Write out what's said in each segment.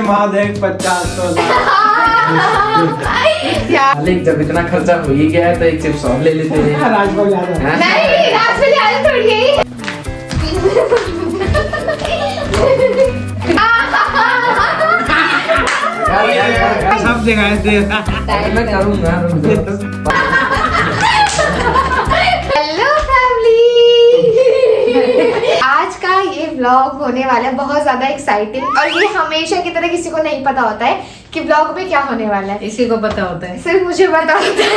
महादेव 50 मालिक जब इतना खर्चा हो ही गया है तो एक चिप्स और ले लेते हैं। राजभोग याद है। नहीं राजभोग याद थोड़ी है। सब दिखाई दे रहा। मैं करूँगा। हेलो फैमिली, आज का ये व्लॉग होने वाला है बहुत ज्यादा एक्साइटिंग और ये हमेशा की तरह किसी को नहीं पता होता है कि व्लॉग में क्या होने वाला है। इसी को पता होता है, सिर्फ मुझे पता होता है।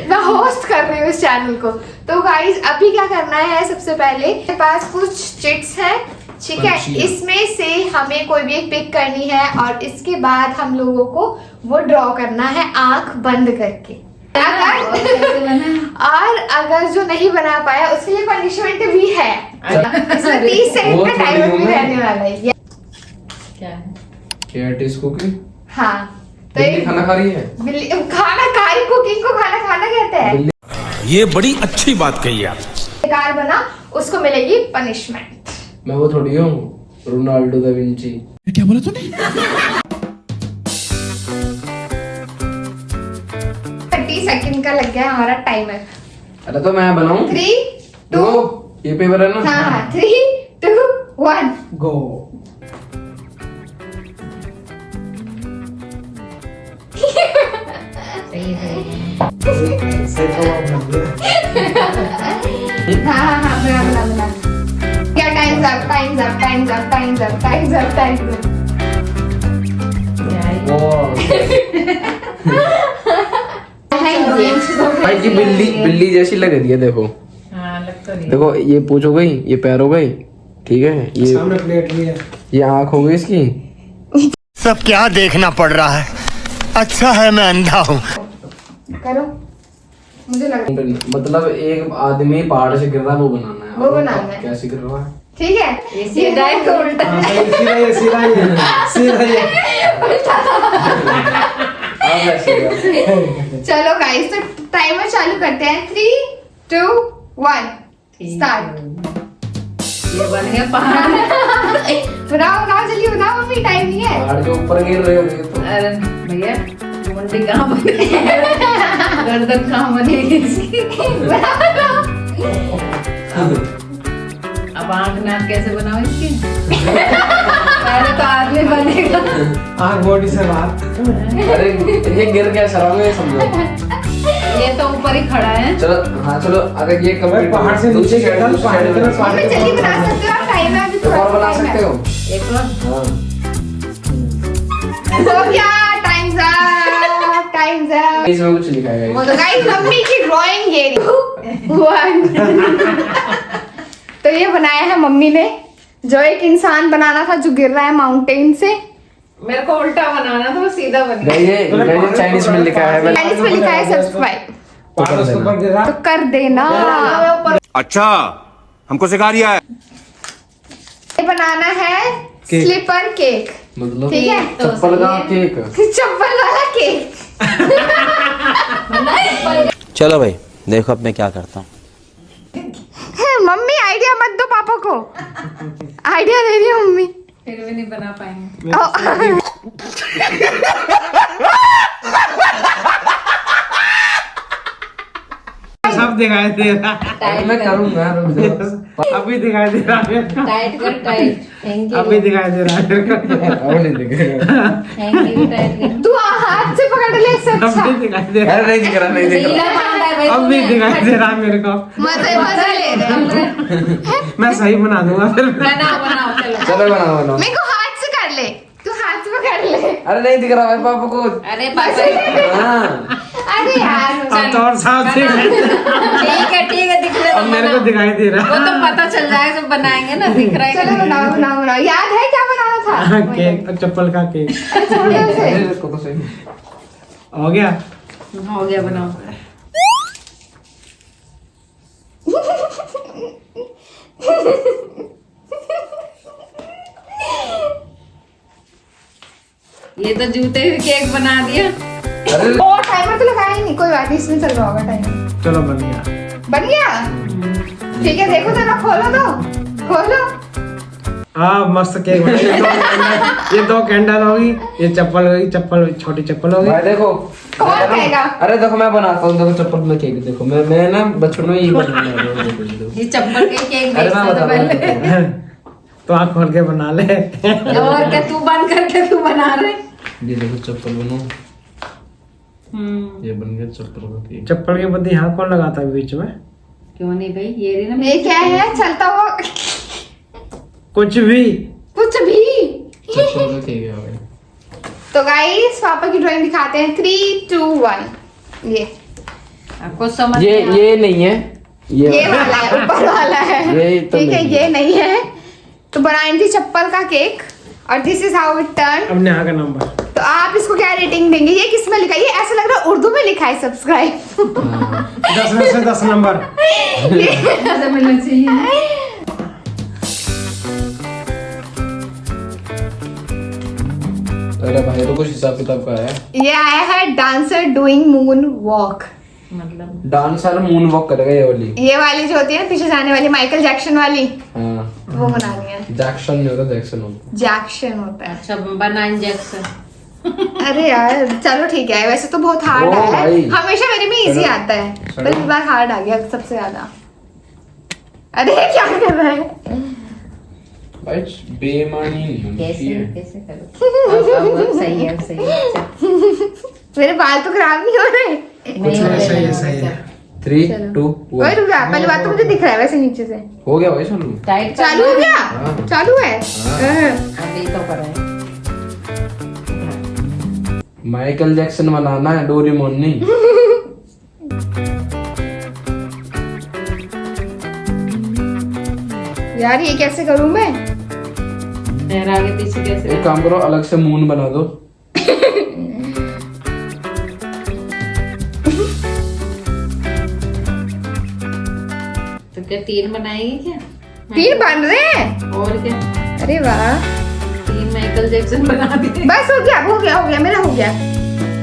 मैं होस्ट कर रही हूँ इस चैनल को। तो गाइज अभी क्या करना है, सबसे पहले मेरे पास कुछ चिट्स है, ठीक है। इसमें से हमें कोई भी एक पिक करनी है और इसके बाद हम लोगों को वो ड्रॉ करना है आंख बंद करके। और अगर जो नहीं बना पाया उसके लिए पनिशमेंट भी है। इसमें 30 सेकंड का टाइमर भी रहने वाला है। क्या है? क्या टेस्ट कुकिंग? हाँ तो बिल्ली खाना खा रही है। बिल्ली खाना खाई, कुकिंग को खाना खाना कहते हैं। ये बड़ी अच्छी बात कही आप। बेकार बना उसको मिलेगी पनिशमेंट। मैं वो थोड़ी हूँ रोनाल्डो दा विंची। क्या बोला तूने? 30 सेकंड का लग गया हमारा टाइमर। अरे तो मैं बनाऊं? 3 2 ये पेपर है ना? हाँ 3 2 1 गो। सही है। सही तो आप बन गए। हाँ बना क्या times up times up times up times up times up times up. क्या है? भाई जी बिल्ली जैसी लग रही है। देखो हाँ, लग तो रही है। देखो, ये पूंछ हो गई, ये पैर हो गई, ठीक है, ये सामने प्लेट भी है। ये आँख हो गई इसकी। सब क्या देखना पड़ रहा है? अच्छा है मैं अंधा हूँ। करो, मुझे लग रहा है मतलब एक आदमी पहाड़ से गिर रहा है, वो बनाना है। वो बनाना है। कैसे गिर रहा है? ठीक है। ये सीधा है कि उल्टा? हाँ, सीधा ही है, सीधा ही है, सीधा ही है। अब ऐसे कर। चलो गाइस तो टाइमर चालू करते हैं। 3 2 1 स्टार्ट। ये बन गया पहाड़। बताओ जल्दी बताओ, मम्मी टाइम नहीं है। पहाड़ के ऊपर गिर रहे हो तो। अरे भैया, मुंडी कहाँ बनेगी? गर्दन कहाँ बनेगी इसकी? अब आँख नाक कैसे बनाओ इसकी? पहले तो आदमी बनेगा। आँख बॉडी से बाहर। अरे ये गिर क्या शर्म है, समझो। ये तो ऊपर ही खड़ा है। चलो हाँ चलो, अगर ये कंप्लीट पहाड़ से नीचे गिर रहा है, पहाड़ की तरफ मम्मी जल्दी बना सकते हो आप, टाइम है अभी थोड़ा और बना time है। सकते हो। एक और हाँ, हो गया, टाइम्स अप टाइम्स अप। इसमें कुछ लिखा है वो तो गाइस मम्मी की ड्राइंग ये रही। 1 तो ये बनाया है मम्मी ने, जो एक इंसान बनाना था जो गिर रहा है माउंटेन से। मेरे को उल्टा बनाना था, वो सीधा बन गया। ये चाइनीज में लिखा है। चाइनीज में लिखा है सब्सक्राइब, पहाड़ से ऊपर गिर रहा। तो कर देना। अच्छा हमको सिखा रिया है। ये बनाना है केक। स्लीपर केक, मतलब ठीक है। चप्पल का केक। चप्पल वाला केक। चलो भाई देखो अब मैं क्या करता हूँ। मम्मी आइडिया मत दो पापा को, आइडिया दे रही है मम्मी। फिर भी नहीं बना पाएंगे। सब दिखाई दे रहा। मैं करूंगा, रुक जाओ। अभी दिखाई दे रहा है। टाइट कर, टाइट। Thank you. अभी दिखाई दे रहा है। अब नहीं दिखेगा। थैंक यू, टाइट कर। तू हाथ से पकड़ ले इससे अच्छा। अभी दिखाई दे रहा है। अरे नहीं दिख रहा, नहीं दिख ढीला रहा। बांधा है भाई अभी तुमने। दिखाई दे रहा है मेरे को। मजे मजे ले रहे हैं। मैं सही बना दूंगा फिर। बनाओ बनाओ, चलो। चलो बनाओ बनाओ। मेरे को हाथ से कर ले, तू हाथ से पकड़ ले। अरे नहीं दिख रहा भाई पापा को। अरे पापा, हाँ अरे यार अब तो और साफ दिखाई दे रहा है। ठीक है, दिख रहा है अब तो मेरे को बनाओ। दिखाई दे रहा वो तो पता चल जाएगा जब बनाएंगे ना, दिख रहा है कि चलो नहीं। बनाओ बनाओ बनाओ। याद है क्या बनाना था? है। केक, चप्पल का केक छोड़ो उसे। अरे इसको तो सही। हो गया। हो गया, बनाओ। ये तो जूते भी केक बना दिया। अरे और टाइमर तो लगाया ही नहीं, कोई बात नहीं, इसमें चल रहा होगा टाइमर। चलो बन गया। बन गया, ठीक है। देखो जरा, खोलो तो, खोलो। हाँ मस्त केक बना। ये दो कैंडल होगी, ये चप्पल होगी, चप्पल छोटी चप्पल होगी। भाई देखो कौन खाएगा? अरे देखो मैं बनाता हूँ, देखो चप्पल में केक देखो, मैं ना बचपन में ये बनाने वाला हूँ, देखो। ये चप्पल के केक अरे मैं देखता तो बता रहा पहले। हूँ। तो आँख खोल के बना ले। और क्या तू बंद करके तू बना रहे? ये देखो चप्पल बनो, ये बन गया चप्पल का केक। चप्पल की बद्दी यहाँ कौन लगाता है बीच में? क्यों नहीं भाई, ये रही ना। ये क्या है? चलता हुआ कुछ भी। कुछ भी। चप्पल का केक है भाई। तो गाइस पापा की ड्राइंग दिखाते हैं। 3, 2, 1 ये आपको समझ ये नहीं है, ये वाला है, ऊपर वाला है। ये तो ठीक है, नहीं ये नहीं है। तो बनाई थी चप्पल का केक और this is how it turn. अब नेहा का नंबर। तो आप इसको क्या रेटिंग देंगे? ये किस में लिखा है? ये ऐसा लग रहा है उर्दू में लिखा है सब्सक्राइब। 10 में से 10 नंबर। ज्यादा मिलना चाहिए। अरे भाई तो कुछ हिसाब किताब का है। ये आया है डांसर डूइंग मून वॉक। मतलब डांसर मून वॉक करेगा ये वाली। ये वाली जो होती है ना पीछे जाने वाली, माइकल जैक्सन वाली, हाँ वो बनानी है। जैक्सन नहीं होता, जैक्सन होता। जैक्सन होता है। अच्छा बनाइन जैक्सन। अरे यार चलो ठीक है, वैसे तो बहुत हार्ड ओ है। भाई। हमेशा मेरे में इजी चलो। आता है, चलो। पर इस बार हार्ड आ गया सबसे ज्यादा। अरे क्या कर रहा है? भाई बेईमानी नहीं होनी कैसे चाहिए। कैसे करो? अब सही है, सही है। अच्छा। मेरे बाल तो खराब नहीं हो रहे। नहीं हो सही है, रहा सही है। 3, 2, ओए रुक जा, पहली बात तो मुझे दिख रहा है वैसे नीचे से। हो गया भाई सुन। टाइट चालू हो गया? हाँ। चालू है। अभी तो कर रहे हैं। माइकल जैक्सन बनाना है, डोरेमोन नहीं। यार ये कैसे करूं मैं? पैर आगे पीछे कैसे? एक काम करो, अलग से मून बना दो। तो क्या 3 बनाएगी क्या? 3 बन रहे हैं। और क्या? अरे वाह, 3 माइकल जैक्सन बना दिए। बस हो गया, हो गया, हो गया, मेरा हो गया।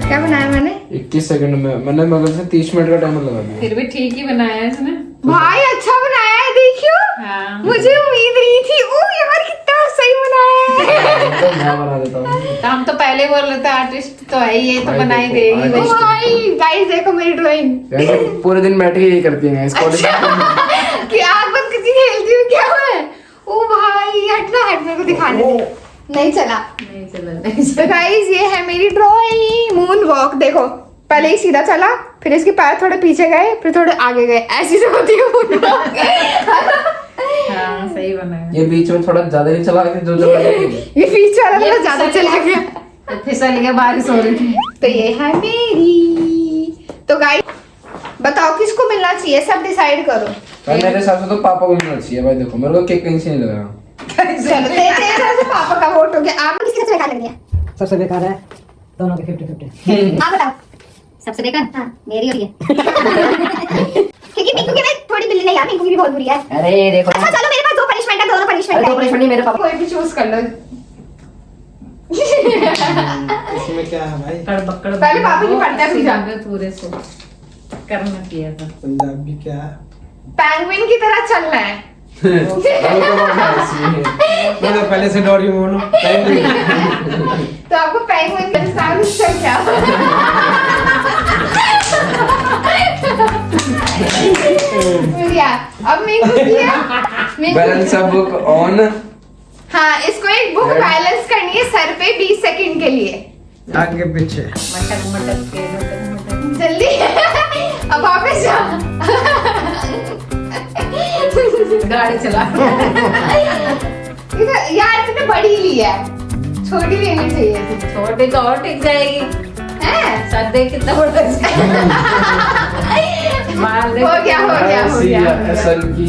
क्या बनाया मैंने? 21 सेकंड में मैंने मगर से 30 मिनट का टाइमर लगा दिया। फिर भी ठीक ही बनाया है इसने। भाई अच्छा बनाया है, देखियो। हाँ। मुझे उम्मीद नहीं थी। ओ यार कितना सही बनाया है। तो मैं बना देता हूँ। तो हम तो पहले बोल रहे थे आर्टिस्ट तो है ये तो भाई बनाई देखो, देगी artist- ओ भाई गाइस देखो मेरी ड्राइंग। वैसे पूरे दिन बैठ के यही करती हैं इस कॉलेज कि आग बंद करके खेलती हूँ क्या है? ओ भाई हटना, हट, मेरे को दिखाने दे। नहीं चला। नहीं चला, नहीं तो चला। गाइस ये है मेरी ड्राइंग मून वॉक। देखो पहले ही सीधा चला, फिर इसके पैर थोड़े पीछे गए, फिर थोड़े आगे गए, ऐसी से होती है moon walk। हाँ सही बनाया। ये बीच में थोड़ा ज्यादा नहीं चला के जो ये पीछे वाला ये थोड़ा ज्यादा फिसल चला गया। तो फिसल गया, बारिश हो रही थी। तो ये है मेरी। तो गाइस बताओ किसको मिलना चाहिए, सब डिसाइड करो। मेरे हिसाब से तो पापा को मिलना चाहिए भाई। देखो मेरे को केक कहीं से नहीं लग रहा। चलो तेरे तरफ से पापा का वोट हो गया। आप किसकी सबसे बेकार लग रही है? सबसे बेकार है दोनों के 50-50। आप बताओ। सबसे बेकार हाँ मेरी होती है क्योंकि पिंकू की ना थोड़ी बिल्ली नहीं यार, पिंकू की भी बहुत बुरी है। अरे देखो अच्छा चलो मेरे पास 2 पनिशमेंट है, दोनों पनिशमेंट अरे 2 पनिशमेंट नहीं, मेरे पापा कोई भी चूज कर लो। इसमें क्या है भाई? कड़बक्कड़ पहले पापा की पढ़ता है पूजा। पूरे से करना चाहिए था। पंजाबी क्या है? पेंगुइन की तरह चलना है। मैं तो पहले से डोरेमोन हूँ। तो आपको पेंगुइन का स्टाइल से क्या? बढ़िया। अब मैं कुछ किया। Balance a book on. हाँ इसको एक बुक बैलेंस करनी है सर पे 20 सेकंड के लिए। आगे पीछे। मटक मटक के मटक मटक। जल्दी। अब वापस जा। गाड़ी चला। ये तो यार तुमने बड़ी ली है, छोटी लेनी चाहिए थी। छोटी तो और टिक जाएगी। हैं? सर देख कितना बड़ा मार दे। हो गया, हो गया, हो गया। असल की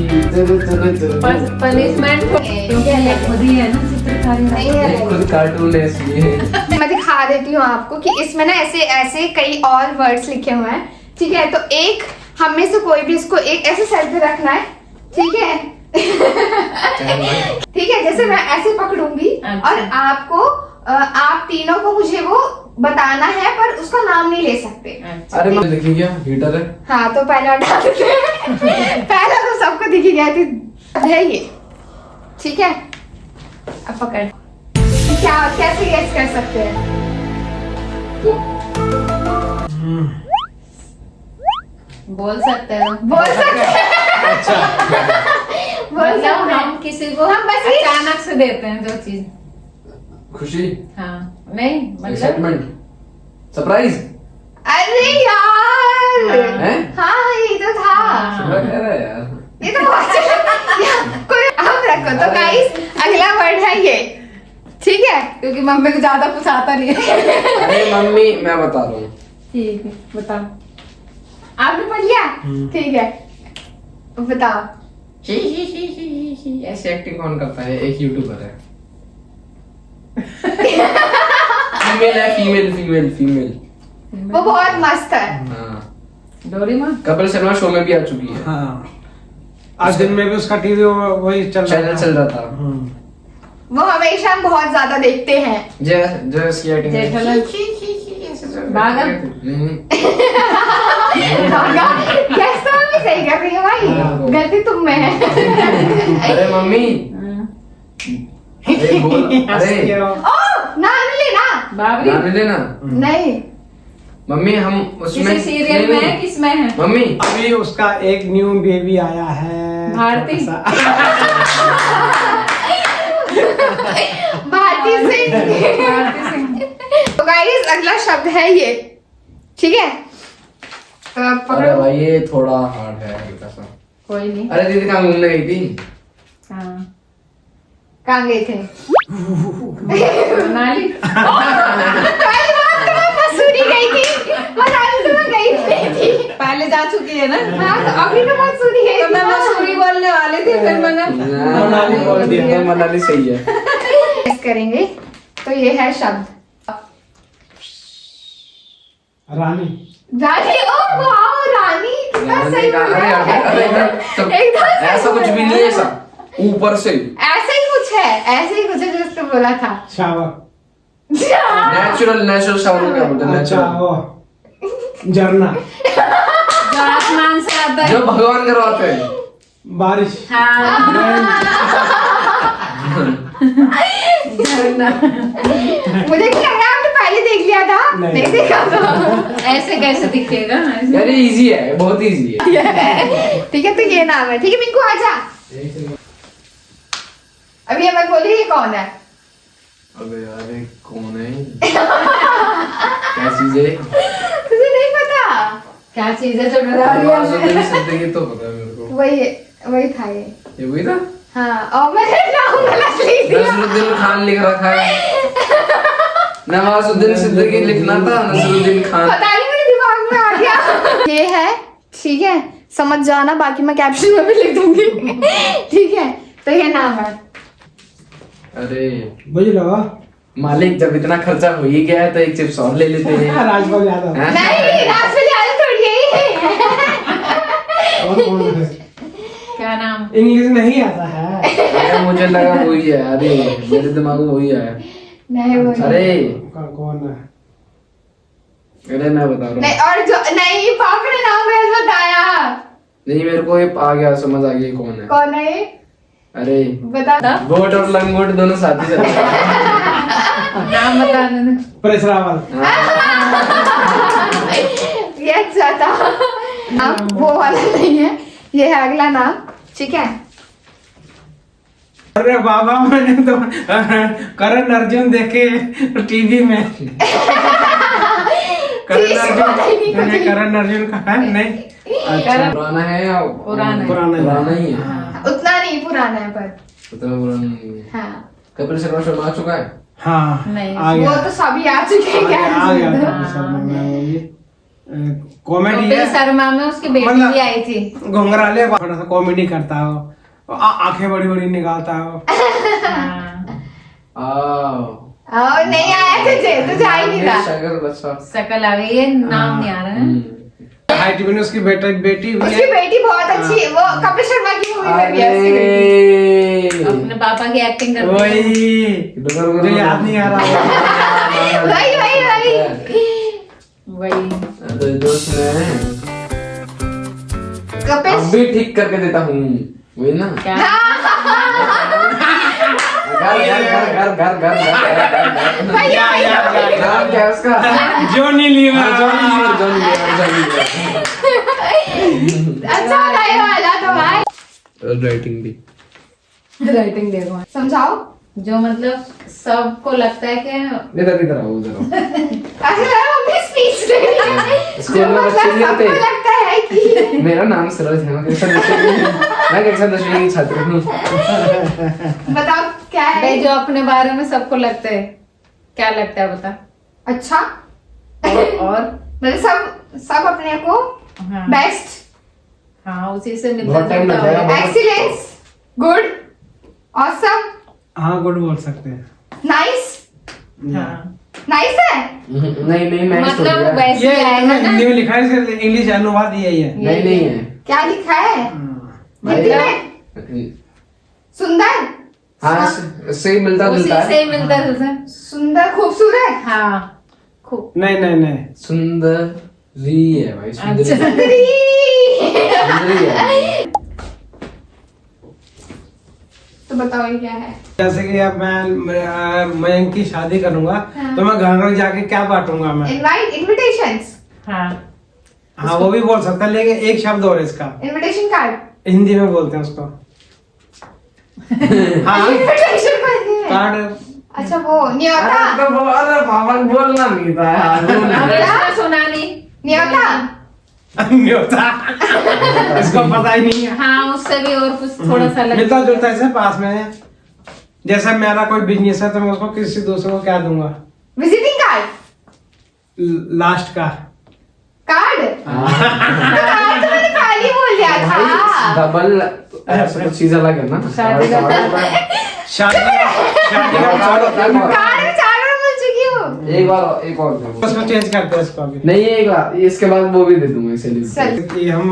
पनिशमेंट क्योंकि खुद ही है ना चित्रकारी। नहीं है। खुद कार्टून है इसलिए। मैं दिखा देती हूँ आपको कि इसमें ना ऐसे ऐसे कई और वर्ड्स लिखे हुए हैं। ठीक है, तो एक हम में से कोई भी इसको एक ऐसे सर पे रखना है। ठीक है। ठीक है, जैसे मैं ऐसे पकड़ूंगी अच्छा। और आपको आप तीनों को मुझे वो बताना है, पर उसका नाम नहीं ले सकते। अरे मैं देखिए क्या हीटर है। हाँ तो पहले हटा देते हैं। पहला तो सबको दिखी गया थी है ये। ठीक है, अब पकड़। क्या कैसे गेस कर सकते हैं? बोल सकते हो। बोल सकते हैं। अच्छा बोल सकते मतलब हैं। हम किसी को हम बस ये- अचानक से देते हैं जो चीज। खुशी, हाँ नहीं मतलब एक्साइटमेंट, सरप्राइज अरे यार हैं? हाँ ये तो था। क्या कह रहा है यार? ये तो बहुत कोई अब रखो तो गाइस अगला वर्ड है ये, ठीक है? क्योंकि मम्मी को ज्यादा कुछ आता नहीं है। अरे मम्मी मैं बता रहा हूँ। ठीक है बताओ। आपने पढ़ लिया? ठीक है बताओ। ऐसी एक्टिंग कौन करता है? एक यूट्यूबर है। फीमेल है, फीमेल। वो बहुत मस्त है। हाँ, डोरेमोन। कपिल शर्मा शो में भी आ चुकी है। हाँ आज दिन में भी उसका टीवी वही चल रहा चैनल था। चल रहा था। वो हमेशा हम बहुत ज्यादा देखते हैं। जो इसकी एक्टिंग जेठालाल। बाघा। गैस तो हमें सही कर रही है भाई, गलती तुम में है। अरे मम्मी, अरे बोल, अरे ओ नाम ले ना। बाबरी। नाम ले लेना। नहीं मम्मी हम उसमें किसी सीरियल में है, किस में है? मम्मी अभी उसका एक न्यू बेबी आया है भारती। भारती सिंह। भारती सिंह। तो गाइस अगला शब्द है ये, ठीक है? तो आप अरे पकड़ो। भाई ये थोड़ा हार्ड है हल्का सा। कोई नहीं। अरे दीदी कहाँ घूमने गई थी? हाँ कहाँ गए थे? मनाली। पहली बार तो मैं मसूरी गई थी, मनाली तो मैं गई नहीं थी। पहले जा चुकी है ना। हाँ तो अभी तो मसूरी गई तो थी। मैं मसूरी बोलने वाली थी फिर मैंने मनाली बोल दिया। तो मनाली सही है। गेस करेंगे तो ये है शब्द रानी। रानी। ओ वाओ रानी, कितना सही बोल अरे रहा है। अरे एकदम सही ऐसा कुछ भी नहीं है, ऐसा ऊपर से ऐसे ही कुछ है, ऐसे ही कुछ है जो तुम बोला था। शावर। नेचुरल शावर क्या बोलते हैं? अच्छा नेचुरल वो झरना। जो आसमान से आता है। जो भगवान करवाते हैं। बारिश। हाँ मुझे क्या लगा आपने पहले देख लिया था? नहीं। नहीं देखा था। ऐसे कैसे दिखेगा ऐसे? यार ये इजी है, बहुत इजी है। ठीक है तो ये नाम है, ठीक है? मिंकू आजा। अभी मैं बोली ये कौन है? अबे यार ये कौन है? क्या चीज है? तुझे नहीं पता? क्या चीज है जो बता रही है? नवाजुद्दीन सिद्दीकी तो पता है मेरे को। वही था ये। ये वही था? हाँ और मैंने नाम गलत लिख दिया। नसरुद्दीन खान लिख रखा है। नवाजुद्दीन सिद्दीकी लिखना था, नसरुद्दीन खान। पता नहीं मेरे दिमाग में आ गया। ये है, ठीक है? समझ जाना, बाकी मैं कैप्शन में भी लिख दूंगी। ठीक है तो ये नाम है। अरे बुझ लो। मालिक जब इतना खर्चा हो ही गया है तो एक चिप्स और ले लेते हैं। राजपाल यादव। हाँ? नहीं राजपाल यादव थोड़ी है। और कौन है? क्या नाम? इंग्लिश नहीं आता है। अरे मुझे लगा वही है। अरे मेरे दिमाग में वही आया। नहीं वो अरे कौन है? अरे मैं बता रहा नहीं, और जो नहीं पापा ने नाम गलत बताया। हूँ। नहीं मेरे को ये आ गया, समझ आ गया ये कौन है। कौन है ये? अरे बता। गोट और लंगोट दोनों साथ ही चलते हैं। नाम बता देना। परेश रावल। ये अच्छा था। नाम वो वाला नहीं है, ये है अगला नाम, ठीक है? अरे बाबा मैंने तो करण अर्जुन देखे टीवी में। करण अर्जुन का है नहीं? अच्छा पुराना है या पुराना पुराना ही है? उतना नहीं पुराना है पर उतना पुराना नहीं है। हाँ कपिल शर्मा शो में आ चुका है। हाँ नहीं, आ वो गया। तो सभी आ चुके हैं। क्या आ गया है? कपिल शर्मा में वो भी कॉमेडी कपिल है। शर्मा में उसकी बेटी मतलब- भी आई थी। घुंघराले थोड़ा सा कॉमेडी करता हो, आंखें बड़ी बड़ी निकालता हो। और नहीं आया तुझे आ ही नहीं रहा। शक्ल बच्चा। शकल आ गई है, नाम नहीं आ रहा है। हाइट में उसकी बेटी भी उसकी है। बेटी बहुत अच्छी है, वो कपिल शर्मा की मूवी में भी है उसकी बेटी। अपने पापा की एक्टिंग करते हैं। वही मुझे याद नहीं आ रहा। वही वही वही वही तो दोस्त मैं कपिल। अब भी ठीक करके देता हूँ, वही ना? क्या? क्या भैया नाम क्या है उसका? जॉनी लीवर। जॉनी लीवर। अच्छा बताए वाला तो भाई राइटिंग भी राइटिंग देखो समझाओ। जो मतलब सबको लगता है कि इधर आओ उधर आओ। अरे मम्मी स्पीच दे रही है। स्कूल जो में बच्चे मतलब नहीं होते। सबको लगता है कि मेरा नाम सरोज है, मैं कक्षा 10वीं की छात्र हूँ। बताओ क्या है। भाई जो अपने बारे में सबको लगता है, क्या लगता है बता। अच्छा और मतलब सब अपने को हाँ बेस्ट, हाँ उसी से मिलता बहुत टाइम जुलता लग जाएगा। होगा। एक्सीलेंस, गुड, ऑसम, हाँ गुड बोल सकते हैं। नाइस। हाँ नाइस है। नहीं मैं मतलब वैसे ये आएगा ना। हिंदी में लिखा है, सिर्फ इंग्लिश अनुवाद यही है। नहीं है। क्या लिखा है हिंदी में? सुंदर, हाँ सही मिलता उसी जुलता से है। मिलता जुलता है। सुंदर, खूबसूरत, हाँ खूब नहीं सुंदरी है भाई, सुंदरी अच्छा। सुंदरी। सुंदरी है। तो बताओ ये क्या है। जैसे कि अब मैं इनकी शादी करूंगा तो मैं घर घर जाके क्या बांटूंगा मैं। इनविटेशंस, हाँ हाँ वो भी बोल सकता है, लेकिन एक शब्द और इसका इनविटेशन कार्ड। हिंदी में बोलते हैं उसको। हाँ इनविटेशन कार्ड। कार्ड। अच्छा वो न्योता। अरे बाबा बोलना नहीं था यार। क्या सुना नहीं। न्योता। न्योता। इसको पता ही नहीं है। हाँ उससे भी और कुछ थोड़ा सा लगता मिलता जुलता ऐसे पास में है। जैसे मेरा कोई बिजनेस है तो मैं उसको किसी दूसरे को क्या दूंगा। Visiting card. लास्ट का कार्ड। कार्ड तो मैंने खाली बोल दिया था। डबल ऐसा कुछ चीज अलग है ना। शादी का शादी का कार्ड में 4 बार बोल चुकी हूँ। एक और दे। उसको चेंज करते हैं इसको अभी। नहीं एक बार, इसके बाद वो भी दे दूंगा इसीलिए। चल। कि हम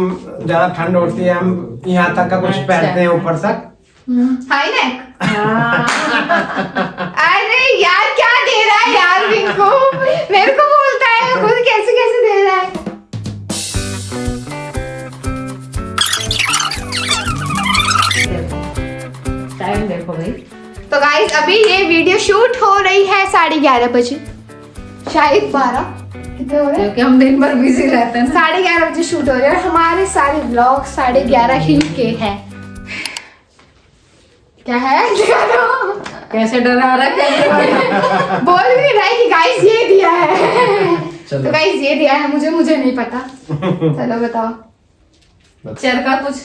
ज्यादा ठंड होती है, हम यहाँ तक का कुछ अच्छा। पहनते हैं ऊपर तक। High neck. हाँ अरे यार क्या दे रहा है यार रिंकू, मेरे को बोलता है खुद कैसे कैसे दे रहा है। टाइम देखो भाई। तो गाइस अभी ये वीडियो शूट हो रही है 11:30 बजे, शायद 12 कितने हो रहे हैं, क्योंकि हम दिन भर बिजी रहते हैं ना। 11:30 बजे शूट हो रहे हैं और हमारे सारे व्लॉग 11:30 ही के हैं। क्या है दिखा दो। कैसे डरा रखा है। बोल भी रहा है कि गाइस ये दिया है। चलो। तो गाइस ये दिया है मुझे नहीं पता। चलो बताओ। पिक्चर का कुछ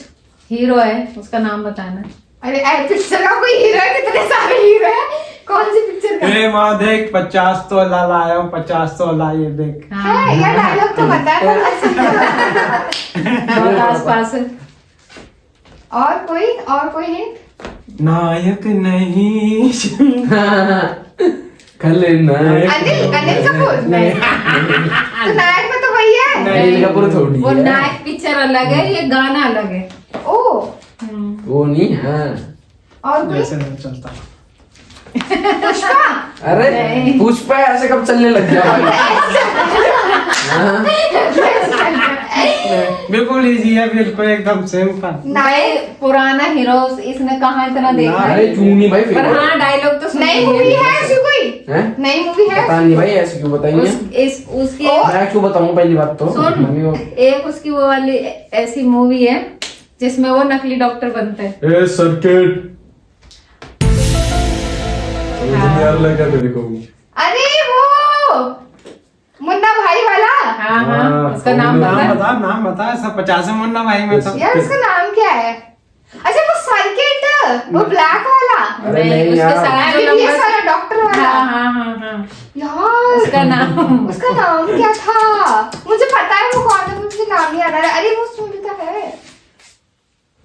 हीरो है, उसका नाम बताना। अरे पिक्चर का कोई हीरो है? कितने सारे हीरो है, कौन सी पिक्चर का ए माँ देख 50 तोला लाया हूँ, 50 तोला ये देख। है? यार डायलॉग तो पता है बहुत आसपास है। और कोई हिंट? नायक नहीं। खलनायक। अनिल कपूर। तो नायक में तो वही है। अनिल कपूर थोड़ी वो है। नायक पिक्चर अलग है, ये गाना अलग है। ओ वो नहीं है। और कोई? जैसे नहीं चलता। पुष्पा। अरे पुष्पा ऐसे कब चलने लग गया भाई? बिल्कुल इजी है, बिल्कुल एकदम सिंपल। भाई पुराना हीरो इसने कहाँ इतना देखा है। अरे क्यों नहीं भाई पर फिर? हाँ डायलॉग तो नई मूवी है ऐसी कोई? हैं? नई मूवी है? पता नहीं भाई, ऐसे क्यों बताइए? उसकी मैं क्यों बताऊं पहली बात तो। सुन, मम्मी वो एक उसकी वो वाली ऐसी मूवी है जिसमें वो नकली डॉक्टर बनता है। ए सर्किट यार लगा तेरे को। अरे वो मुन्ना भाई वाला। हाँ हाँ उसका नाम नाम बता। बता सब 50 मुन्ना भाई में तो। यार उसका नाम क्या है? अच्छा वो सर्किट, वो ब्लैक वाला, अरे नहीं उसके यार। साथ जो MBBS नंबर वाला डॉक्टर वाला। हाँ हाँ हाँ हाँ यार उसका नाम उसका नाम क्या था? मुझे पता है वो कौन है, मुझे नाम नहीं आ रहा है। अरे वो मूवी का है,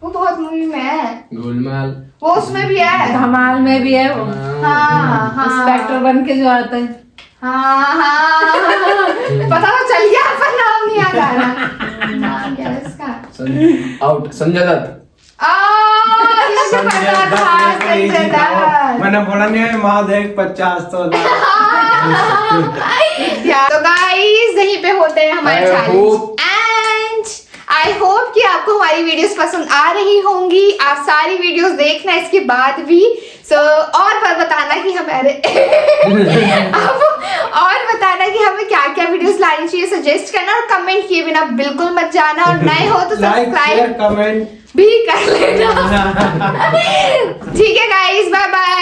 वो बहुत मूवी में है, गोलमाल। वो उसमें भी है। धमाल में भी है वो। हाँ हाँ इंस्पेक्टर बन के जो आता है। हाँ पता तो चल गया पर नाम नहीं याद आ रहा। नाम क्या है इसका? आउट संजय दत्त। मुझे पता था संजय दत्त। मैंने बोला नहीं है माँ देख 50 तोला। तो गाइस यहीं पे होते हैं हमारे I challenge hope- and I hope कि आपको हमारी वीडियोस पसंद आ रही होंगी। आप सारी वीडियोस देखना इसके बाद भी। और बताना कि हमारे और बताना कि हमें क्या क्या वीडियोस लानी चाहिए, सजेस्ट करना और कमेंट किए बिना बिल्कुल मत जाना। और नए हो तो सब्सक्राइब कमेंट भी कर लेना। ठीक है गाइस, बाय बाय।